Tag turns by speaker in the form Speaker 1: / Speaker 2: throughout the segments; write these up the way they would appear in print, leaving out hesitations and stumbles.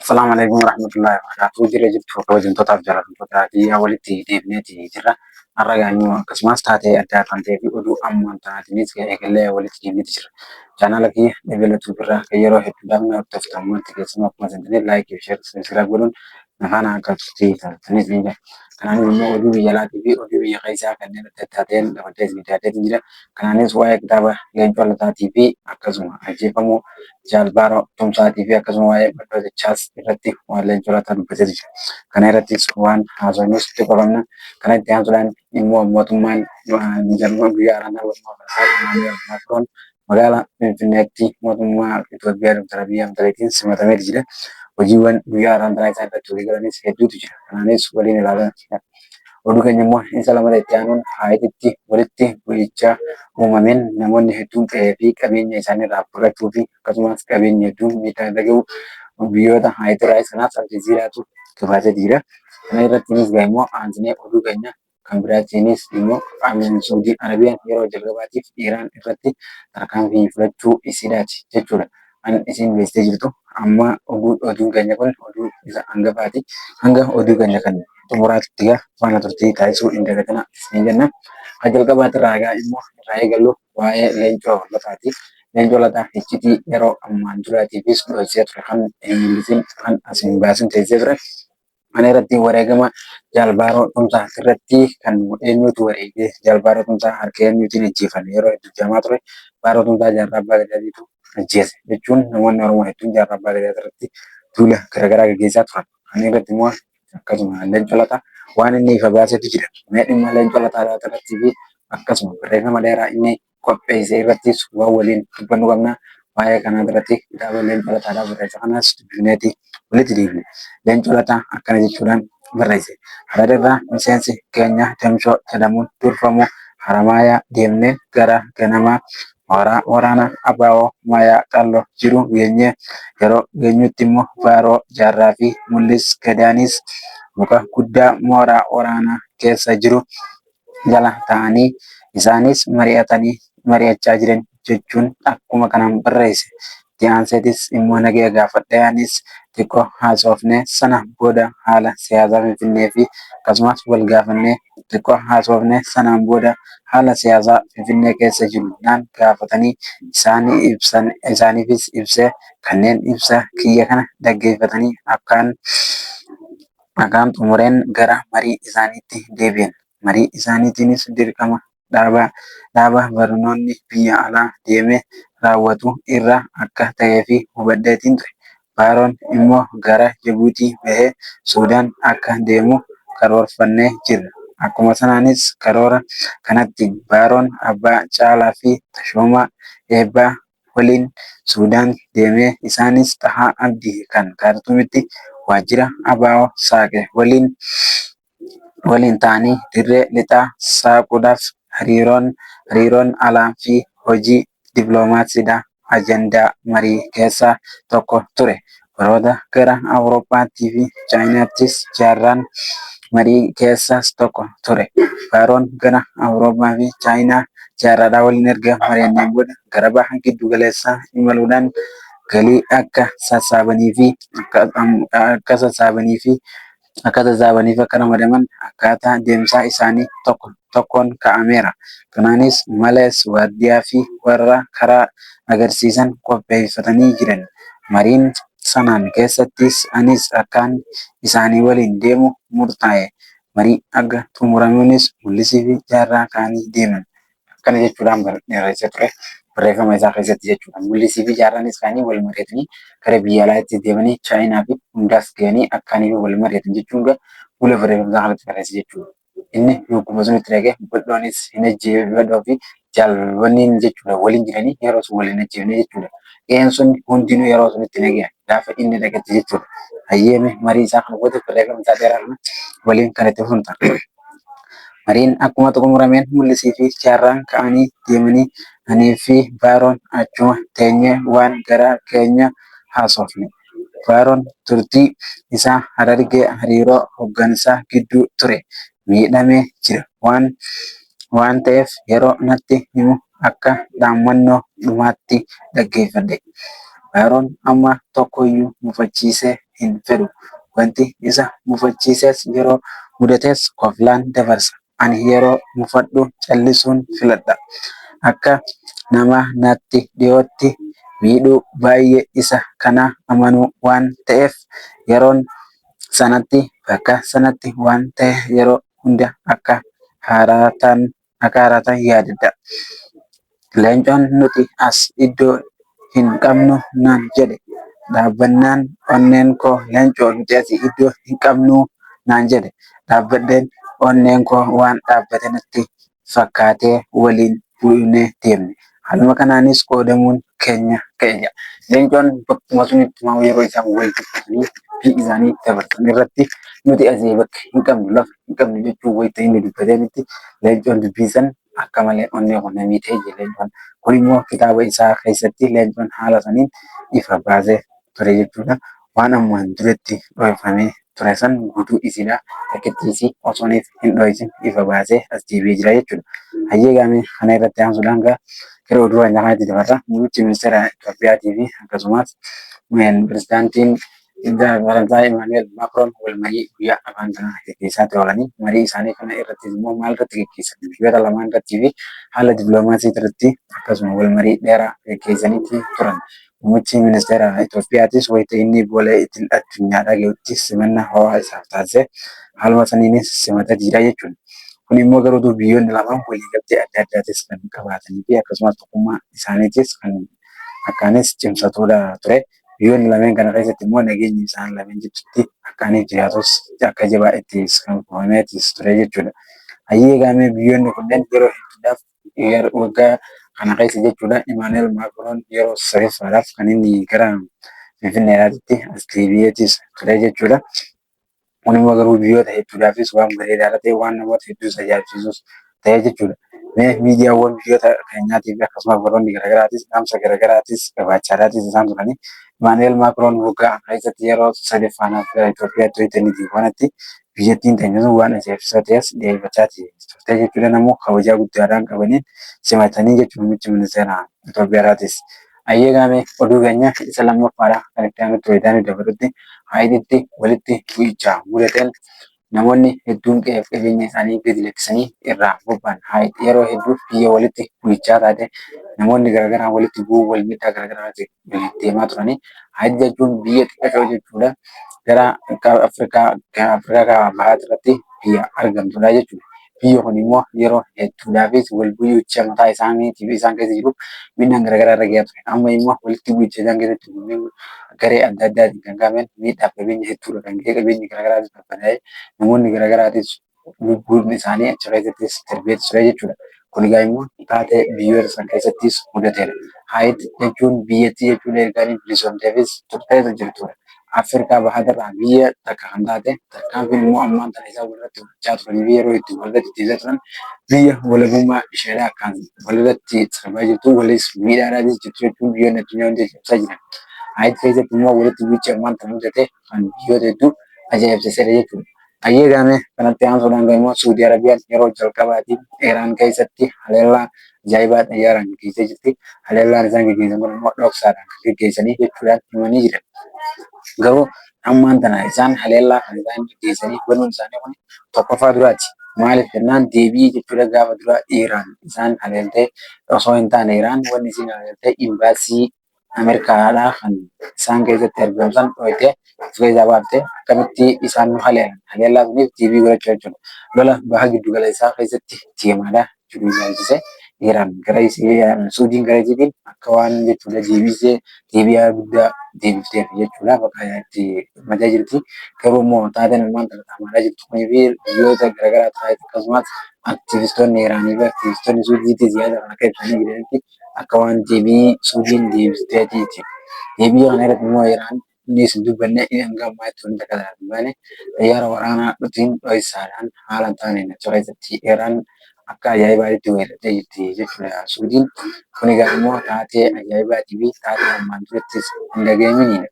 Speaker 1: Assalamualaikum warahmatullahi wabarakatuh. Jira jirtu kabajamtootaaf jaallatamtootaa walitti deebineeti jirra. Har'a gaanyoo akkasumas taatee addaa kan ta'ee fi oduu ammaan tanaatiinis eegallee walitti deebineeti jirra. Chaanaala kiyya eegalatu birraa kan yeroo hedduu dhaabna hordoftamutti keessumaa akkuma sentanii laayikii fi sheer sirraa godhuun nafaan akka taataniif ni jira. Kanaanis immoo oduu biyya alaatii fi oduu biyya keessaa kanneen adda addaa ta'een dabalatee miidiyaatiin jira. Kanaanis waa'ee kitaaba leencoo lataatii fi akkasuma ajjeefamuu jaalbaaroo tumsaatii fi akkasuma waa'ee maddoosichaas irratti waan leencoo lataa dubbatee jira. Kana irrattis waan haasofnus itti qabamna. Kana itti aansuudhaan immoo mootummaan guyyaa Macron magaalaa Finfinneetti mootummaa Itoophiyaa Dr. Abiy Ahmediin simatamee jira. Hojiiwwan guyyaa har'aa isaa irratti walii galanis hedduutu jira. Kanaanis waliin ilaalan. Oduu keenya immoo isa lamata itti aanuun Haayititti walitti bu'icha uumameen namoonni hedduun qe'ee fi qabeenya isaaniirraa baqachuu fi akkasumas qabeenya hedduun miidhaa irra gahu biyyoota Haayitirraa sanaaf Aljazeeraatu gabaasee jira. Kana irrattinis immoo aansinee oduu keenya kan biraatiinis immoo Saudi Arabiyaan yeroo jalqabaatiif Iraan irratti tarkaanfii fudhachuu isiidhaati jechuudha. Kan isin beektee jirtu amma oduun keenya kun oduu isa hangafaati. Hanga oduu keenya kan xumuraatti faana turtii taasisuu hin dagatinaa isin jenna. Kan jalqabaatti raagaa immoo irraa eegallu waa'ee leencoo lataati. Leencoo lataa iccitii yeroo ammaan duraatiifis dhoksee ture kan mul'isin kan asin baasin teessee ture. Kana irratti wareegama jaalbaaroo tumsaa irratti kan eenyutu wareegee jaalbaaroo tumsaa harka eenyuutiin ajjeefame yeroo hedduu jedhamaa ture. Baaroo tumsaa jaarraa abbaa gadaatiitu ajjeese jechuun namoonni Oromoo hedduun jaarraa abbaa gadaa irratti duula garaagaraa gaggeessaa turan. Kana irratti immoo akkasuma leencoo lataa waan inni ifa baasetu jira. Mee dhimma leencoo lataa irratti fi akkasuma barreeffama dheeraa inni qopheesse irrattis waan waliin dubbannu qabna. Waa'ee kanaa irratti kitaaba leencoo lataadhaa barreessa kanas dubbineeti walitti deebine. Leencoo lataa akkana jechuudhaan barreesse. Hararirraa miseensi keenya Damshoo jedhamuun durfamu Haramaayaa deemnee gara ganamaa waraana Abaawoo Maayaa Xalloo jiru geenye yeroo geenyutti immoo Baaroo Jaarraa fi Mul'is Gadaanis muka guddaa mooraa waraanaa keessa jiru jala ta'anii isaanis mari'achaa jiran jechuun akkuma kanaan barreesse. Itti aanseetis immoo nagee gaafadhaanis xiqqoo haasofne sana booda haala siyaasaa Finfinnee fi akkasumas wal gaafannee xiqqoo haasofne sanaan booda haala siyaasaa Finfinnee keessa jiru naan gaafatanii isaaniifis ibsee kanneen ibsa kiyya kana dhaggeeffatanii akkaan xumureen gara marii isaaniitti deebi'an. Marii isaaniitiinis dirqama dhaaba barnoonni biyya alaa deemee raawwatu irra akka ta'ee fi hubadheetiin ture. Baaroon immoo gara Jibuutii bahee Suudaan akka deemu karoorfannee jirra. Akkuma sanaanis karoora kanatti Baaroon Abbaa Caalaa fi Tashoomaa Eebbaa waliin Suudaan deemee isaanis Xahaa Abdii kan Kaartuumitti waajjira Abaawoo saaqe waliin ta'anii dirree lixaa saaquudhaaf hariiroon alaa fi hojii dippiloomaasiidhaa ajandaa marii keessaa tokko ture. Baroota gara Awurooppaattii fi Chaayinaattis jaarraan marii keessaas tokko ture. Baaroon gara Awurooppaa fi Chaayinaa jaarraadhaa waliin erga mari'anneen booda gara baha giddu galeessaa imaluudhaan galii akka sassaabaniif akka ramadaman akkaataa deemsa isaanii tokko tokkoon kaa'ameera. Kanaanis malees waardiyaa fi warra karaa agarsiisan qopheeffatanii jiran. Mariin sanaan keessattis anis akkaan isaanii waliin deemu murtaa'e. Marii akka xumuramuunis Mul'isii fi jaarraa kaanii deeman. Akkana jechuudhaan barreessee ture barreeffama isaa keessatti jechuudha. Mul'isii fi jaarraanis kaanii wal mari'atanii gara biyya alaatti deemanii Chaayinaa fi hundaas ga'anii akkaanii wal mari'atan jechuun fuula barreeffama isaa kanatti barreesse jechuudha. Inni yogguma sunitti dhagee badhoonis hin ajjeefadhoo fi jaalwanniin jechuudha waliin jiranii yeroo sun waliin ajjeefne jechuudha. Qe'een sun hundinuu yeroo sunitti dhagee gaafa inni dhagetti jechuudha. Hayyeeme marii isaa kana booda barreeffama isaa dheeraa kana waliin kan itti fufnu ta'a. Mariin akkuma xumurameen Mul'isii fi jaarraan ka'anii deemanii anii fi Baaroon achuma teenyee waan garaa keenya haasofne. Baaroon turtii isaa Harargee hariiroo hooggansaa gidduu ture miidhamee jira waan ta'eef yeroo natti himu akka dhaammannoo dhumaatti dhaggeeffadhe. Baaroon amma tokkoyyuu mufachiisee hin fedhu. Wanti isa mufachiises yeroo mudates qoflaan dabarsa. Ani yeroo mufadhu callisuun filadha. Akka nama natti dhiyootti miidhuu baay'ee isa kana amanuu waan ta'eef yeroon sanatti bakka sanatti waan ta'e yeroo hunda akka haaraatan yaadadha. Leencoon nuti as iddoo hin qabnu naan jedhe dhaabbannaan onneen koo leencoo nuti as iddoo hin qabnu naan jedhe dhaabbadheen onneen koo waan dhaabbate natti fakkaatee waliin bu'uunee deemne. Haaluma kanaanis qoodamuun keenya ka'eenya. Leencoon bakkuma sunitti yeroo isaan wal dubbatanii fi isaanii dabarsan irratti nuti asii bakka hin qabnu lafa hin qabnu jechuun wayita inni dubbatee miti leencoon dubbisan akka malee onnee kun namii ta'e leencoon. Kun immoo kitaaba isaa keessatti leencoon haala saniin ifa baasee ture jechuudha. Waan ammaan duratti dhoofamee ture san guutuu isiidha. Takkittiisii osooniif hin dho'isin ifa baasee as deebi'ee jira jechuudha. Hayyee gaamee kana irratti aansuudhaan gara oduu kanaatti dabarra. Muummichi ministeera Itoophiyaatii fi akkasumas pirezidaantiin Faransaay Imaanuweel Maakroon wal marii guyyaa afaan kanaa gaggeessaa oolanii marii isaanii kana irratti immoo maal irratti gaggeessan biyyoota lamaan irrattii fi haala dippiloomaasii irratti akkasuma wal marii dheeraa gaggeessaniitti turan. Muummichi ministeera Itoophiyaatis wayita inni boolee ittiin addunyaadhaa gahutti simannaa ho'aa isaaf taasise haaluma saniinis simataa jira jechuudha. Kun immoo garuu biyyoonni lamaan waliigaltee adda addaatis kan qabaatanii fi akkasumas tokkummaa isaaniitis kan akkaanis cimsatudha ture. Biyyoonni lameen kana keessatti immoo nageenyi isaan lameen jidduutti akkaaniif jiraatus akka jabaa ittis kan qofameetis ture jechuudha. Hayyee gaamee biyyoonni kunneen yeroo hedduudhaaf waggaa kana keessa jechuudha. Imaanuweel Maakroon yeroo sadaffaadhaaf kan inni gara Finfinneedhaatti as deebi'eetis ture jechuudha. Kun immoo garuu biyyoota hedduudhaafis waan bareedaa ta'e waan namoota hedduu tajaajilus ta'e jechuudha. Miidiyaawwan biyyoota keenyaatii fi akkasumas warroonni garaagaraatis dhaamsa garaagaraatis qabaachaadhaatis isaan turanii Imaanuweel Maakroon waggaa keessatti yeroo sadaffaanaaf gara Itoophiyaatti wayitanii wanatti biyyattiin teenya waan ajaa'ibsiisaa ta'es dhiyeeffachaa turte jechuudha. Namoo kabajaa guddaadhaan qabaniin simatanii jechuudha muummichi ministeera Itoophiyaadhaatis. Hayyee gaamee oduu keenya isa lammaffaadha kan itti aanutti wayitaanii dabalutti Haayitiitti walitti bu'ichaa mudateen namoonni hedduun qe'ee fi qabeenya isaanii gadi lakkisanii irraa bobba'an. Haayiti yeroo hedduu biyya walitti bu'ichaa taate namoonni garaagaraa walitti bu'uu wal miidhaa garaagaraatti deemaa turanii. Haayiti jechuun biyya xiqqashoo jechuudha. Gara Afrikaa bahaa irratti biyya argamtudha jechuudha. Biyyi kun immoo yeroo hedduudhaafis wal bu'icha mataa isaaniitiif isaan keessa jiru miidhaan garaagaraa irra gahaa ture. Amma immoo walitti bu'icha isaan keessatti garee adda addaatiin kan qabaman miidhaaf qabeenya hedduudha kan ga'e qabeenyi garaagaraatis barbadaa'ee namoonni garaagaraatis lubbuun isaanii achi keessattis darbee ture jechuudha. Kun egaa immoo taatee biyyoota san keessattis mudateera. Haayiti jechuun biyyattii jechuun ergaanii bilisoomteefis turteessa jirtudha. Afrikaa bahaarraa biyya takka kan taate tarkaanfiin immoo ammaan tana isaa walirratti hojjechaa turanii fi yeroo itti walirratti deebisaa turan biyya walabummaa isheedhaa kan walirratti sarbaa jirtu walis miidhaadhaatis jirtu jechuun biyyoonni addunyaa hundi ibsaa jiran. Haayiti keessatti immoo walitti bu'icha ammaan tana mudate kan biyyoota hedduu ajaa'ibsiisedha jechuudha. Hayyee gaamee kanatti aansuudhaan immoo Suudii Arabiyaan yeroo jalqabaatiif Iraan keessatti haleellaa ajaa'ibaa xayyaaraan gaggeessee jirti. Haleellaan isaan gaggeessan kun immoo dhoksaadhaan kan gaggeessanii jechuudhaan himanii jiran. Garuu ammaan tana isaan haleellaa kan isaan gaggeessanii banuun isaanii kun tokkoffaa duraati. Maaliif jennaan deebii jechuudha gaafa dura Iraan isaan haleeltee osoo hin taane Iraan wanni isin haleeltee imbaasii Ameerikaadhaa kan isaan keessatti argamsan dhohitee of keessaa baaftee akkamitti isaan nu haleelan haleellaa suniif deebii godhachuu jechuudha. Lola baha giddugala isaa keessatti deemaadha jiru ilaalchisee Iraan gara Suudiin gara isiitiin akka waan jechuudha deebi'aa guddaa deebifteef jechuudha bakka itti mataa jirti. Garuu immoo taateen ammaan tana xaamaraa jirtu kunii fi biyyoota garaagaraa ta'e akkasumas aktivistoonni Iraanii fi aktivistoonni Suudiitis yaada kana akka ibsanii jiranitti akka waan deebii Suudiin deebifteeti. Deebii kana irratti immoo Iraan innis dubbanne hanga ammaa itti wanta kadhatu baane xayyaara waraanaa dhutiin dho'isaadhaan haala taaneen achi keessatti Iraan akka ajaa'ibaatti weerartee jirti jechuudha. Suudiin kun egaa immoo taatee ajaa'ibaatii fi taatee ammaan durattis hin dhaga'aminidha.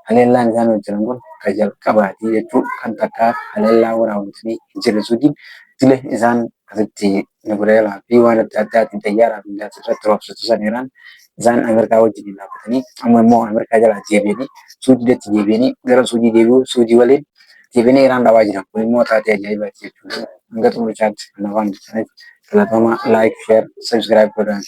Speaker 1: Haleellaan isaan hojjetan kun kan jalqabaati jechuun kan takka haleellaa waraabamanii hin jirre Suudiin dile isaan asitti Nigureelaa fi waan adda addaatiin xayyaaraa fi irratti roobsatu san Iraan isaan Ameerikaa wajjin dhaabbatanii amma immoo Ameerikaa jalaa deebi'anii Suudiitti deebi'anii gara Suudii deebi'uu Suudii waliin deebi'anii Iraan dhaabaa jiran. Kun immoo taatee ajaa'ibaati jechuudha. Hanga xumurichaatti kan afaan jirtaniif filatama laayik, sheer, sabskiraayib godhaa.